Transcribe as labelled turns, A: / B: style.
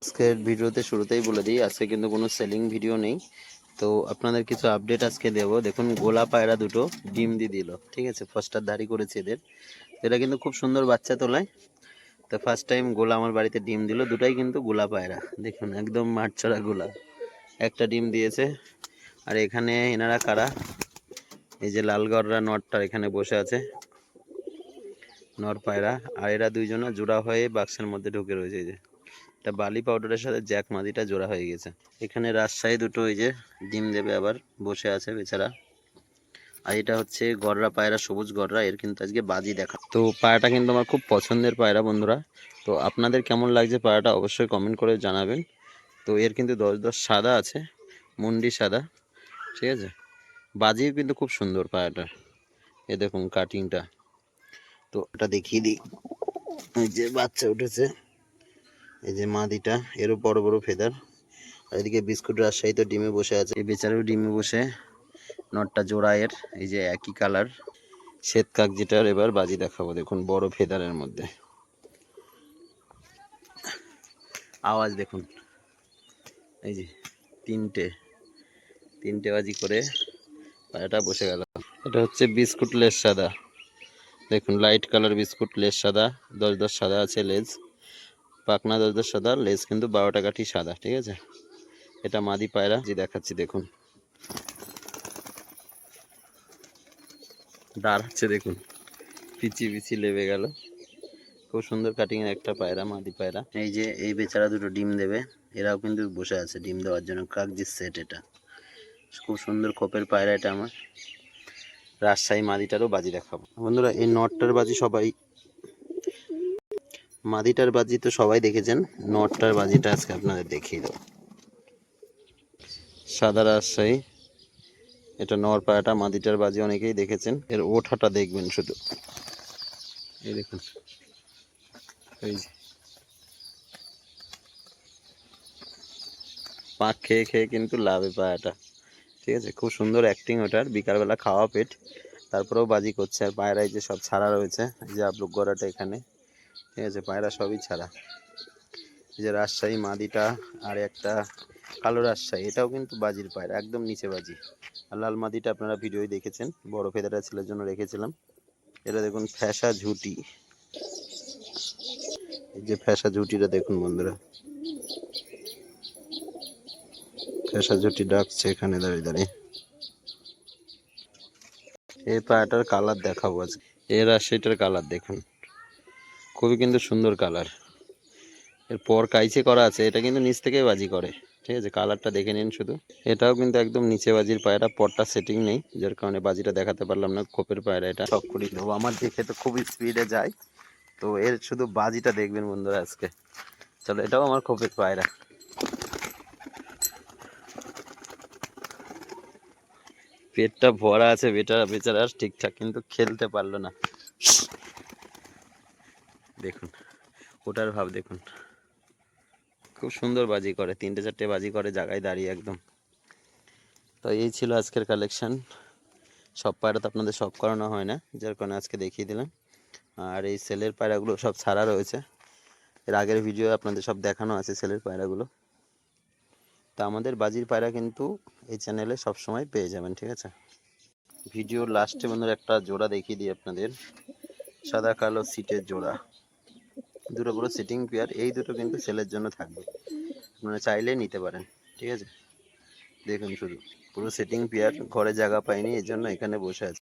A: আজকের ভিডিওতে শুরুতেই বলে দিই, আজকে কিন্তু কোনো সেলিং ভিডিও নেই। তো আপনাদের কিছু আপডেট আজকে দেব। দেখুন, গোলা পায়রা দুটো ডিম দিয়ে দিল, ঠিক আছে। ফার্স্টার দাঁড়ি করেছে এদের, এটা কিন্তু খুব সুন্দর বাচ্চা তোলায়। তো ফার্স্ট টাইম গোলা আমার বাড়িতে ডিম দিল, দুটাই কিন্তু গোলা পায়রা। দেখুন একদম মাঠছড়া গোলা, একটা ডিম দিয়েছে। আর এখানে এনারা কারা, এই যে লালগড়রা নটটার এখানে বসে আছে, নর পায়রা। আর এরা দুইজনা জোড়া হয়ে বাক্সের মধ্যে ঢুকে রয়েছে। এই যে এটা বালি পাউডারের সাথে জ্যাক মাদিটা জোড়া হয়ে গেছে। এখানে রাজশাহী দুটো এই যে ডিম দেবে, আবার বসে আছে বেচারা। আর এটা হচ্ছে গররা পায়রা, সবুজ গররা, এর কিন্তু আজকে বাজি দেখা। তো পায়রাটা কিন্তু আমার খুব পছন্দের পায়রা বন্ধুরা। তো আপনাদের কেমন লাগছে পায়রাটা অবশ্যই কমেন্ট করে জানাবেন। তো এর কিন্তু 10-10 সাদা আছে, মুন্ডি সাদা, ঠিক আছে। বাজিও কিন্তু খুব সুন্দর পায়রাটা, এ দেখুন কাটিংটা। তো এটা দেখিয়ে দিই, এই যে বাচ্চা উঠেছে, এই যে মাদিটা, এরও বড় বড় ফেদার। আর এদিকে বিস্কুট রাজশাহী তো ডিমে বসে আছে, এই বেচারাও ডিমে বসে। নটটা জোড়া এর, এই যে একই কালার। শ্বেত কাক যেটার এবার বাজি দেখাবো, দেখুন বড় ফেদারের মধ্যে। আওয়াজ দেখুন, এই যে তিনটে তিনটে বাজি করে পায়রাটা বসে গেল। এটা হচ্ছে বিস্কুট লেস সাদা, দেখুন লাইট কালার বিস্কুট লেস সাদা, 10-10 সাদা আছে লেজ, পাখনা 10-10 সাদা, লেজ কিন্তু 12টা কাঠি সাদা, ঠিক আছে। এটা মাদি পায়রা, যে দেখাচ্ছি দেখুন, দাঁড়াচ্ছে দেখুন, পিচি পিচি লেবে গেল। খুব সুন্দর কাটিং এর একটা পায়রা, মাদি পায়রা। এই যে এই বেচারা দুটো ডিম দেবে, এরাও কিন্তু বসে আছে ডিম দেওয়ার জন্য। কাকজির সেট, এটা খুব সুন্দর খোপের পায়রা। এটা আমার রাজশাহী মাদিটারও বাজি দেখাবো বন্ধুরা। এই নটটার বাজি সবাই, মাদিটার বাজি তো সবাই দেখেছেন, নটটার বাজিটা আজকে আপনাদের দেখিয়ে দেবো। সাদা রাজশাহী, এটা নর পায়রাটা, মাদিটার বাজি অনেকেই দেখেছেন। এর ওঠাটা দেখবেন শুধু, এই দেখুন, এই যে পাক খেয়ে খেয়ে কিন্তু লাভে পায়রাটা, ঠিক আছে। খুব সুন্দর অ্যাক্টিং ওটার, বিকালবেলা খাওয়া পেট, তারপরেও বাজি করছে। আর পায়রায় যে সব ছাড়া রয়েছে, যে আপলুক গড়াটা এখানে, ঠিক আছে, পায়রা সবই ছাড়া। এই যে রাজশাহী মাদিটা, আর একটা কালো রাজশাহী, এটাও কিন্তু বাজির পায়রা, একদম নিচে বাজি। আর লাল মাদিটা আপনারা ভিডিওই দেখেছেন, বড় ফেদারটা ছেলের জন্য রেখেছিলাম। এটা দেখুন ফ্যাসা ঝুটি, এই যে ফ্যাসা ঝুটিটা দেখুন বন্ধুরা, ফ্যাসা ঝুটি ডাকছে এখানে দাঁড়িয়ে দাঁড়িয়ে। এই পায়রাটার কালার দেখাবো আজকে, এর আর সেটার কালার দেখুন, খুবই কিন্তু সুন্দর কালার। এরপর কাইচে করা আছে, এটা কিন্তু নিচ থেকেই বাজি করে, ঠিক আছে। কালারটা দেখে নিন শুধু। এটাও কিন্তু একদম নিচে বাজির পায়রা, পরটা সেটিং নেই, যার কারণে বাজিটা দেখাতে পারলাম না। খোপের পায়রা এটা, সব করি নেবো, আমার দেখে তো খুবই স্পিডে যায়। তো এর শুধু বাজিটা দেখবেন বন্ধুরা আজকে। চলো, এটাও আমার খোপের পায়রা। পেটটা ভরা আছে বেচারা ঠিকঠাক কিন্তু খেলতে পারলো না। দেখুন ওটার ভাব দেখুন, খুব সুন্দর বাজি করে, 3-4টে বাজি করে জায়গায় দাঁড়িয়ে একদম। তো এই ছিল আজকের কালেকশন। সব পায়রা তো আপনাদের সব করানো হয় না, যার কারণে আজকে দেখিয়ে দিলাম। আর এই সেলের পায়রাগুলো সব ছাড়া রয়েছে, এর আগের ভিডিও আপনাদের সব দেখানো আছে সেলের পায়রাগুলো। তো আমাদের বাজির পায়রা কিন্তু এই চ্যানেলে সবসময় পেয়ে যাবেন, ঠিক আছে। ভিডিওর লাস্টে বন্ধুরা একটা জোড়া দেখিয়ে দিই আপনাদের, সাদা কালো সিটের জোড়া, দুটো পুরো সিটিং পেয়ার। এই দুটো কিন্তু সেলের জন্য থাকবে, আপনারা চাইলে নিতে পারেন, ঠিক আছে। দেখুন শুধু পুরো সেটিং পেয়ার, ঘরে জায়গা পাইনি, এই জন্য এখানে বসে আছে।